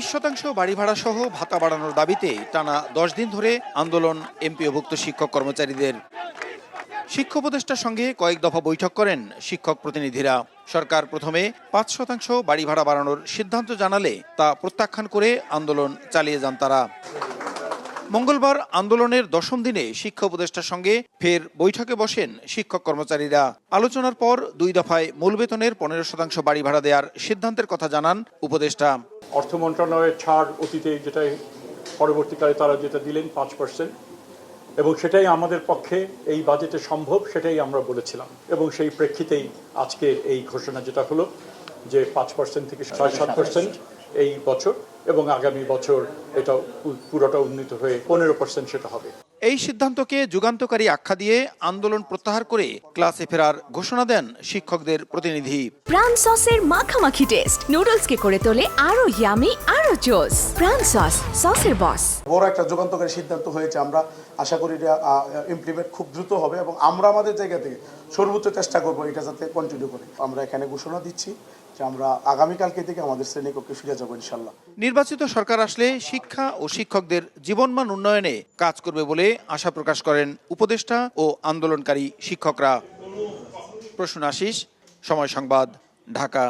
20% বাড়ি ভাড়া সহ ভাতা বাড়ানোর দাবিতে টানা 10 দিন ধরে আন্দোলন এমপিওভুক্ত শিক্ষক কর্মচারীদের। শিক্ষা উপদেষ্টার সঙ্গে কয়েক দফা বৈঠক করেন শিক্ষক প্রতিনিধিরা। সরকার প্রথমে 5% বাড়ি ভাড়া বাড়ানোর সিদ্ধান্ত জানালে তা প্রত্যাখ্যান করে আন্দোলন চালিয়ে যান তারা। মঙ্গলবার আন্দোলনের 10ম দিনে শিক্ষা উপদেষ্টার সঙ্গে ফের বৈঠকে বসেন শিক্ষক কর্মচারীরা। আলোচনার পর 2 দফায় মূল বেতনের 15% বাড়ি ভাড়া দেওয়ার সিদ্ধান্তের কথা জানান উপদেষ্টা। অর্থ মন্ত্রণালয়ের ছাড় অতীতে যেটা পরবর্তীকালে তারা যেটা দিলেন 5%, এবং সেটাই আমাদের পক্ষে এই বাজেটে সম্ভব, সেটাই আমরা বলেছিলাম। এবং সেই প্রেক্ষিতেই আজকের এই ঘোষণা যেটা হলো যে 5% থেকে 7.5% এই বছর, এবং আগামী বছর এটা পুরোটা উন্নীত হয়ে 15% সেটা হবে। এই সিদ্ধান্তকে যুগান্তকারী আখ্যা দিয়ে আন্দোলন প্রত্যাহার করে ক্লাসে ফেরার ঘোষণা দেন শিক্ষকদের প্রতিনিধি। প্রাণ সসের মাখামাখি টেস্ট নুডলসকে করে তোলে আরো ইয়ামি আরো জোস। প্রাণ সস, সসের বস। বড় একটা যুগান্তকারী সিদ্ধান্ত হয়েছে, আমরা আশা করি এটা ইমপ্লিমেন্ট খুব দ্রুত হবে এবং আমরা আমাদের জায়গা থেকে সর্বোচ্চ চেষ্টা করব এটা যাতে কন্টিনিউ করে। আমরা এখানে ঘোষণা দিচ্ছি যে আমরা আগামীকালকে থেকে আমাদের শ্রেণীকক্ষে ফিরে যাবো ইনশাল্লাহ। নির্বাচিত সরকার আসলে শিক্ষা ও শিক্ষকদের জীবনমান উন্নয়নে কাজ করবে বলে আশা প্রকাশ করেন উপদেষ্টা ও আন্দোলনকারী শিক্ষকরা। প্রসূন আশিস, সময় সংবাদ, ঢাকা।